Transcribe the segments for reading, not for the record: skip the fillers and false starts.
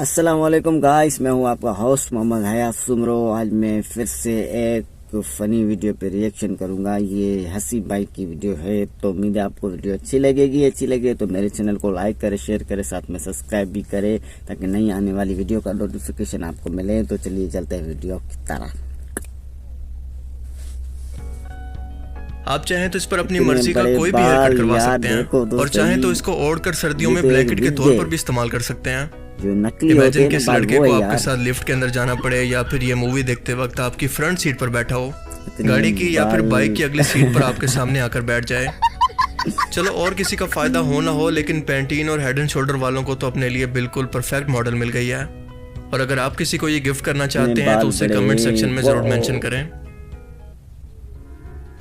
अस्सलामुअलैकुम गाइस, मैं हूं आपका होस्ट मोहम्मद हयात सुमरो। आज मैं फिर से एक फ़नी वीडियो पे रिएक्शन करूंगा। ये हंसी बाइक की वीडियो है, तो उम्मीद है आपको वीडियो अच्छी लगेगी। अच्छी लगे तो मेरे चैनल को लाइक करें, शेयर करें, साथ में सब्सक्राइब भी करें ताकि नई आने वाली वीडियो का नोटिफिकेशन आपको मिले। तो चलिए चलते हैं वीडियो की तरफ। आप चाहें तो इस पर अपनी मर्जी का कोई भी हेयर कट करवा सकते हैं और चाहें तो इसको ओढ़कर सर्दियों में ब्लैंकेट के तौर पर भी इस्तेमाल कर सकते हैं। जो नकली इमेजिन कि इस लड़के को आपके साथ लिफ्ट के अंदर जाना पड़े या फिर ये मूवी देखते वक्त आपकी फ्रंट सीट पर बैठा हो, गाड़ी की या फिर बाइक की अगली सीट पर आपके सामने आकर बैठ जाए। चलो और किसी का फायदा हो ना हो, लेकिन पैंटीन और हेड एंड शोल्डर वालों को तो अपने लिए बिल्कुल परफेक्ट मॉडल मिल गई है। और अगर आप किसी को ये गिफ्ट करना चाहते हैं तो उसे कमेंट सेक्शन में जरूर मेंशन करें।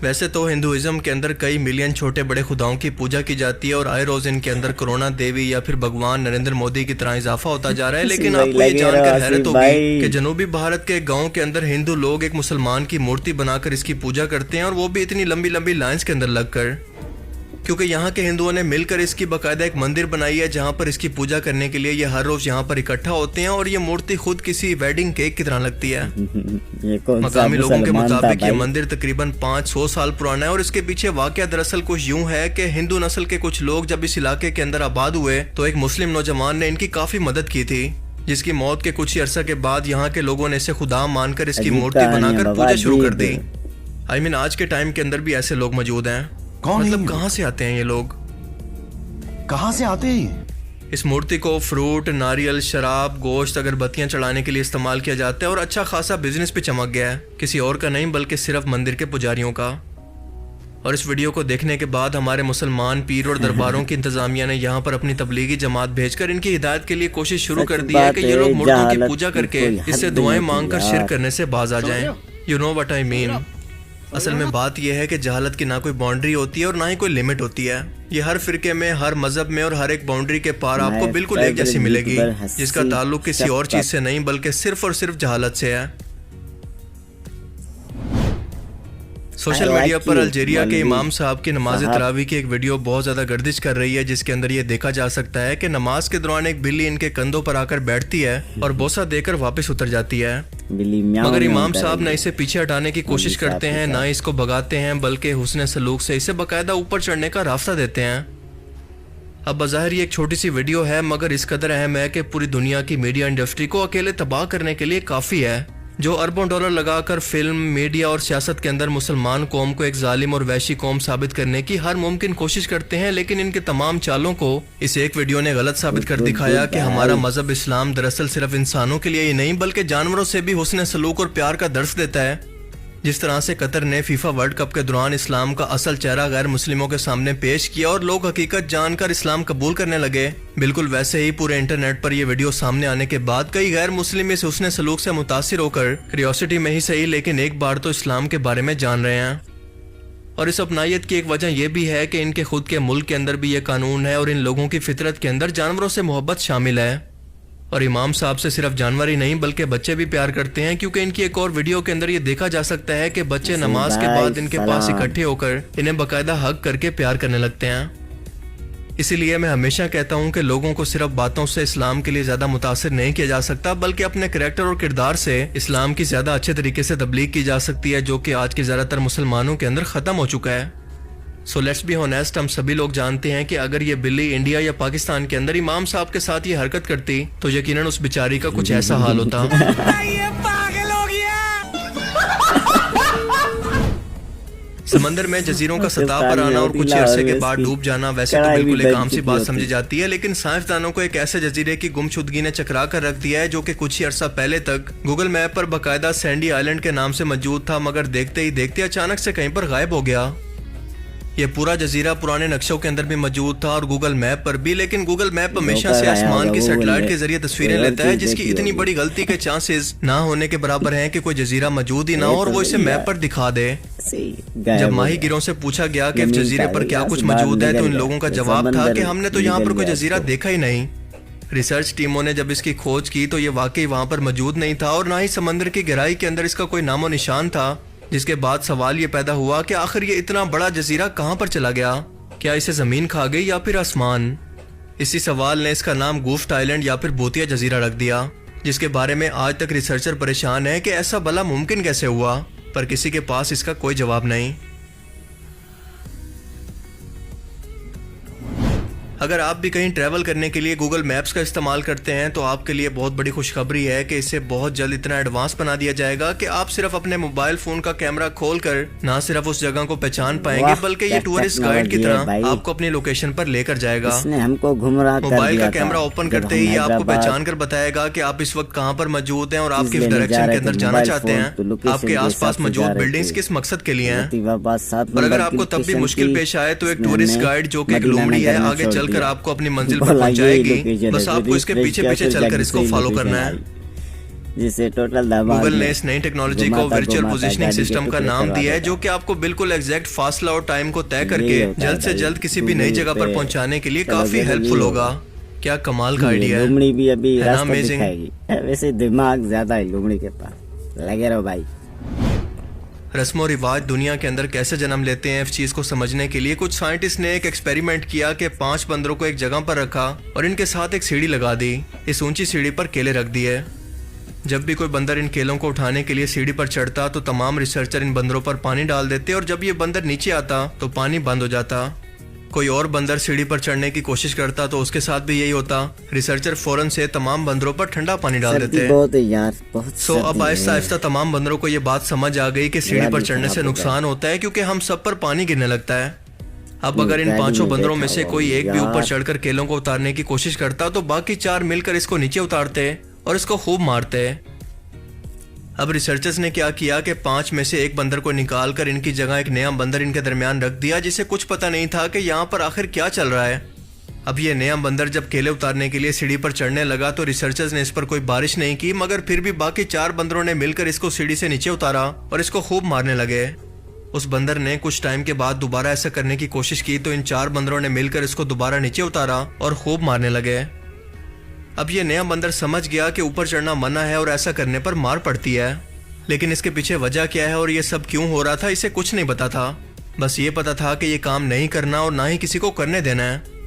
वैसे तो हिंदुइज्म के अंदर कई मिलियन छोटे बड़े खुदाओं की पूजा की जाती है और आए रोज इनके अंदर कोरोना देवी या फिर भगवान नरेंद्र मोदी की तरह इजाफा होता जा रहा है। लेकिन आपको ये जानकर हैरत होगी कि जनूबी भारत के गांव के अंदर हिंदू लोग एक मुसलमान की मूर्ति बनाकर इसकी पूजा करते हैं, और वो भी इतनी लंबी लंबी लाइंस के अंदर लगकर, क्योंकि यहाँ के हिंदुओं ने मिलकर इसकी बाकायदा एक मंदिर बनाई है जहाँ पर इसकी पूजा करने के लिए ये हर रोज यहाँ पर इकट्ठा होते हैं। और ये मूर्ति खुद किसी वेडिंग केक की तरह लगती है। मकामी लोगों के मुताबिक ये मंदिर तकरीबन 500 साल पुराना है और इसके पीछे वाकया दरअसल कुछ यूं है कि हिंदू नस्ल के कुछ लोग जब इस इलाके के अंदर आबाद हुए तो एक मुस्लिम नौजवान ने इनकी काफी मदद की थी, जिसकी मौत के कुछ ही अरसा के बाद यहाँ के लोगों ने इसे खुदा मानकर इसकी मूर्ति बनाकर पूजा शुरू कर दी। आई मीन आज के टाइम के अंदर भी ऐसे लोग मौजूद हैं। मतलब कहाँ से आते हैं ये लोग, कहाँ से आते हैं? इस मूर्ति को फ्रूट, नारियल, शराब, गोश्त, अगरबत्तियां चढ़ाने के लिए इस्तेमाल किया जाता है और अच्छा खासा बिजनेस पे चमक गया है, किसी और का नहीं बल्कि सिर्फ मंदिर के पुजारियों का। और इस वीडियो को देखने के बाद हमारे मुसलमान पीर और दरबारों की इंतजामिया ने यहाँ पर अपनी तबलीगी जमात भेजकर इनकी हिदायत के लिए कोशिश शुरू कर दी है कि ये लोग मूर्तियों की पूजा करके इससे दुआएं मांगकर शिरक करने से बाज आ जाएं। You know what I mean. असल में बात यह है कि जहालत की ना कोई बाउंड्री होती है और ना ही कोई लिमिट होती है। ये हर फिरके में, हर मजहब में और हर एक बाउंड्री के पार आपको बिल्कुल एक जैसी मिलेगी, जिसका ताल्लुक किसी और चीज से नहीं बल्कि सिर्फ और सिर्फ जहालत से है। सोशल मीडिया पर अल्जीरिया के इमाम साहब की नमाज तरावी की एक वीडियो बहुत ज्यादा गर्दिश कर रही है, जिसके अंदर ये देखा जा सकता है कि नमाज के दौरान एक बिल्ली इनके कंधों पर आकर बैठती है और बोसा देकर वापस उतर जाती है। मगर इमाम साहब न इसे पीछे हटाने की कोशिश करते हैं, ना इसको भगाते हैं, बल्कि हुस्न सलूक से इसे बाकायदा ऊपर चढ़ने का रास्ता देते हैं। अब बज़ाहिर ये एक छोटी सी वीडियो है, मगर इस कदर अहम है कि पूरी दुनिया की मीडिया इंडस्ट्री को अकेले तबाह करने के लिए काफी है, जो अरबों डॉलर लगाकर फिल्म, मीडिया और सियासत के अंदर मुसलमान कौम को एक जालिम और वैशी कौम साबित करने की हर मुमकिन कोशिश करते हैं। लेकिन इनके तमाम चालों को इस एक वीडियो ने गलत साबित कर दिखाया कि हमारा मजहब इस्लाम दरअसल सिर्फ इंसानों के लिए ही नहीं बल्कि जानवरों से भी हुस्न सलूक और प्यार का दर्स देता है। जिस तरह से कतर ने फीफा वर्ल्ड कप के दौरान इस्लाम का असल चेहरा गैर मुस्लिमों के सामने पेश किया और लोग हकीकत जानकर इस्लाम कबूल करने लगे, बिल्कुल वैसे ही पूरे इंटरनेट पर यह वीडियो सामने आने के बाद कई गैर मुस्लिम इस हुस्न सलूक से मुतासिर होकर क्यूरियोसिटी में ही सही लेकिन एक बार तो इस्लाम के बारे में जान रहे हैं। और इस अपनायत की एक वजह यह भी है कि इनके खुद के मुल्क के अंदर भी ये कानून है और इन लोगों की फितरत के अंदर जानवरों से मोहब्बत शामिल है। और इमाम साहब से सिर्फ जानवर ही नहीं बल्कि बच्चे भी प्यार करते हैं, क्योंकि इनकी एक और वीडियो के अंदर ये देखा जा सकता है कि बच्चे नमाज के बाद इनके पास इकट्ठे होकर इन्हें बाकायदा हक करके प्यार करने लगते हैं। इसीलिए मैं हमेशा कहता हूँ कि लोगों को सिर्फ बातों से इस्लाम के लिए ज्यादा मुतासिर नहीं किया जा सकता, बल्कि अपने करैक्टर और किरदार से इस्लाम की ज्यादा अच्छे तरीके से तबलीग की जा सकती है, जो कि आज के ज्यादातर मुसलमानों के अंदर खत्म हो चुका है। सो लेट्स बी ऑनेस्ट, हम सभी लोग जानते हैं कि अगर ये बिल्ली इंडिया या पाकिस्तान के अंदर इमाम साहब के साथ ये हरकत करती तो यकीनन उस बेचारी का कुछ ऐसा हाल होता। ये पागल हो गया। समंदर में जजीरों का सतह पर आना और कुछ अरसे के बाद डूब जाना वैसे तो बिल्कुल एक आम सी बात समझी जाती है, लेकिन साइंसदानों को एक ऐसे जजीरे की गुमशुदगी ने चकरा कर रख दिया है जो कि कुछ ही अरसा पहले तक गूगल मैप पर बाकायदा सैंडी आइलैंड के नाम से मौजूद था, मगर देखते ही देखते अचानक से कहीं पर गायब हो गया। ये पूरा जजीरा पुराने नक्शों के अंदर भी मौजूद था और गूगल मैप पर भी, लेकिन गूगल मैप हमेशा से आसमान की सैटेलाइट के जरिए तस्वीरें लेता है, जिसकी इतनी बड़ी गलती के चांसेस ना होने के बराबर हैं कि कोई जजीरा मौजूद ही ना हो और वो इसे मैप पर दिखा दे। जब माही गिरों से पूछा गया कि इस जजीरे पर क्या कुछ मौजूद है तो इन लोगों का जवाब था कि हमने तो यहाँ पर कोई जजीरा देखा ही नहीं। रिसर्च टीमों ने जब इसकी खोज की तो ये वाकई वहाँ पर मौजूद नहीं था और ना ही समंदर की गहराई के अंदर इसका कोई नामो निशान था, जिसके बाद सवाल ये पैदा हुआ कि आखिर ये इतना बड़ा जजीरा कहाँ पर चला गया? क्या इसे जमीन खा गई या फिर आसमान? इसी सवाल ने इसका नाम गुफ्ट आइलैंड या फिर भूतिया जजीरा रख दिया, जिसके बारे में आज तक रिसर्चर परेशान है कि ऐसा भला मुमकिन कैसे हुआ, पर किसी के पास इसका कोई जवाब नहीं। अगर आप भी कहीं ट्रैवल करने के लिए गूगल मैप्स का इस्तेमाल करते हैं तो आपके लिए बहुत बड़ी खुशखबरी है कि इसे बहुत जल्द इतना एडवांस बना दिया जाएगा कि आप सिर्फ अपने मोबाइल फोन का कैमरा खोलकर ना सिर्फ उस जगह को पहचान पाएंगे, बल्कि ये टूरिस्ट गाइड की तरह आपको अपनी लोकेशन पर लेकर जाएगा। इसने हमको गुमराह कर मोबाइल दिया का कैमरा था। ओपन जब करते हम ही आपको हैदराबाद पहचान कर बताएगा कि आप इस वक्त कहाँ पर मौजूद हैं और आप किस लेने जा डायरेक्शन रहे के अंदर थे, जाना मोबाइल चाहते फोन, हैं, तो लोकेशन आपके के आसपास हिसाब से मौजूद जा रहे बिल्डिंग्स थे। किस मकसद के लिए हैं। लतीफाबाद 7 और अगर नंबर आपको की तब भी लोकेशन मुश्किल थी, पेश आए तो एक इसने टूरिस्ट हमें गाइड जो कि एक मदीना लोमड़ी है नगर में आगे छोड़ चलकर दिया। आपको अपनी मंजिल पर बोला, पहुंचाएगी, ये लोकेशन बस है, आपको इसके रिफ्रेश पीछे किया, पीछे फिर चलकर जाके इसको सही फॉलो लोकेशन करना है। आई। जिसे टोटल दबा गूगल दिया। ने इस नई टेक्नोलॉजी को घुमाता वर्चुअल घुमाता पोजीशनिंग गाड़ी के सिस्टम का टुकड़े नाम करवा दिया है, देता। जो कि आपको बिल्कुल एग्जैक्ट फासला और टाइम को तय करके यही होता है जल्द से भाई, जल्द किसी भी Google नई जगह पर पे पहुंचाने के लिए चलो काफी जरा हेल्पफुल ये होगा। क्या कमाल का आइडिया है, लोमड़ी भी अभी है ना रास्ता amazing? दिखाएगी। वैसे दिमाग ज्यादा है लोमड़ी के पास, लगे रहो भाई। रस्म और रिवाज दुनिया के अंदर कैसे जन्म लेते हैं, इस चीज को समझने के लिए कुछ साइंटिस्ट ने एक एक्सपेरिमेंट किया कि 5 बंदरों को एक जगह पर रखा और इनके साथ एक सीढ़ी लगा दी। इस ऊंची सीढ़ी पर केले रख दिए। जब भी कोई बंदर इन केलों को उठाने के लिए सीढ़ी पर चढ़ता तो तमाम रिसर्चर इन बंदरों पर पानी डाल देते और जब ये बंदर नीचे आता तो पानी बंद हो जाता। कोई और बंदर सीढ़ी पर चढ़ने की कोशिश करता तो उसके साथ भी यही होता। रिसर्चर फौरन से तमाम बंदरों पर ठंडा पानी डाल सर्दी देते। बहुत है यार, बहुत सो अब सर्दी आहिस्ता है। आहिस्ता तमाम बंदरों को ये बात समझ आ गई कि सीढ़ी पर चढ़ने से नुकसान होता है क्योंकि हम सब पर पानी गिरने लगता है। अब अगर इन गाड़ी 5 में बंदरों में बैठा से हुआ कोई एक भी यार। ऊपर चढ़कर केलों को उतारने की कोशिश करता तो बाकी 4 मिलकर इसको नीचे उतारते और इसको खूब मारते। अब रिसर्चर्स ने क्या किया कि 5 में से एक बंदर को निकालकर इनकी जगह एक नया बंदर इनके दरमियान रख दिया, जिसे कुछ पता नहीं था कि यहाँ पर आखिर क्या चल रहा है। अब ये नया बंदर जब केले उतारने के लिए सीढ़ी पर चढ़ने लगा तो रिसर्चर्स ने इस पर कोई बारिश नहीं की, मगर फिर भी बाकी 4 बंदरों ने मिलकर इसको सीढ़ी से नीचे उतारा और इसको खूब मारने लगे। उस बंदर ने कुछ टाइम के बाद दोबारा ऐसा करने की कोशिश की तो इन 4 बंदरों ने मिलकर इसको दोबारा नीचे उतारा और खूब मारने लगे। अब ये नया बंदर समझ गया कि ऊपर चढ़ना मना है और ऐसा करने पर मार पड़ती है, लेकिन इसके पीछे वजह क्या है और ये सब क्यों हो रहा था इसे कुछ नहीं पता था। बस ये पता था कि ये काम नहीं करना और ना ही किसी को करने देना है।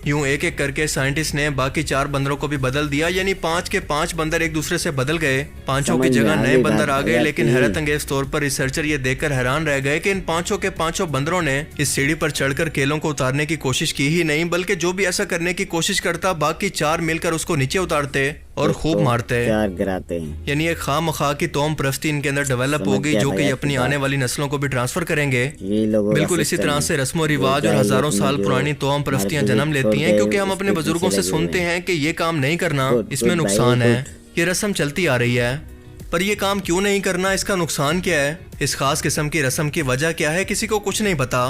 यूं एक एक करके साइंटिस्ट ने बाकी 4 बंदरों को भी बदल दिया, यानी 5 के 5 बंदर एक दूसरे से बदल गए। 5 की जगह नए बंदर आ गए, लेकिन हैरत अंगेज तौर पर रिसर्चर ये देखकर हैरान रह गए कि इन 5 के 5 बंदरों ने इस सीढ़ी पर चढ़कर केलों को उतारने की कोशिश की ही नहीं, बल्कि जो भी ऐसा करने की कोशिश करता बाकी 4 मिलकर उसको नीचे उतारते और खूब मारते। प्यार गिराते हैं। यानी एक खामखा की तौम परस्ती इनके अंदर डेवलप होगी, जो कि अपनी आने वाली नस्लों को भी ट्रांसफर करेंगे। ये लोगों का बिल्कुल इसी सिस्टम तरह है। से रस्म और रिवाज और हजारों साल पुरानी तौम परस्तियां जन्म लेती हैं, क्योंकि हम अपने बुजुर्गों से सुनते हैं कि ये काम नहीं करना, इसमें नुकसान है। ये रस्म चलती आ रही है, पर ये काम क्यों नहीं करना, इसका नुकसान क्या है, इस खास किस्म की रस्म की वजह क्या है, किसी को कुछ नहीं पता।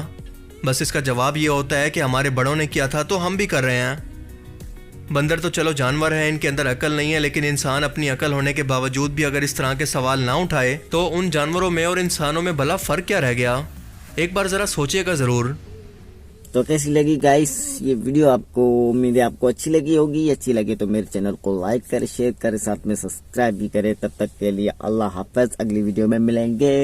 बस इसका जवाब ये होता है कि हमारे बड़ों ने किया था तो हम भी कर रहे हैं। बंदर तो चलो जानवर है, इनके अंदर अकल नहीं है, लेकिन इंसान अपनी अकल होने के बावजूद भी अगर इस तरह के सवाल ना उठाए तो उन जानवरों में और इंसानों में भला फर्क क्या रह गया। एक बार जरा सोचिएगा जरूर। तो कैसी लगी गाइस ये वीडियो आपको? उम्मीद है आपको अच्छी लगी होगी। अच्छी लगी तो मेरे चैनल को लाइक करें, शेयर करें, साथ में सब्सक्राइब भी करें। तब तक के लिए अल्लाह हाफिज, अगली वीडियो में मिलेंगे।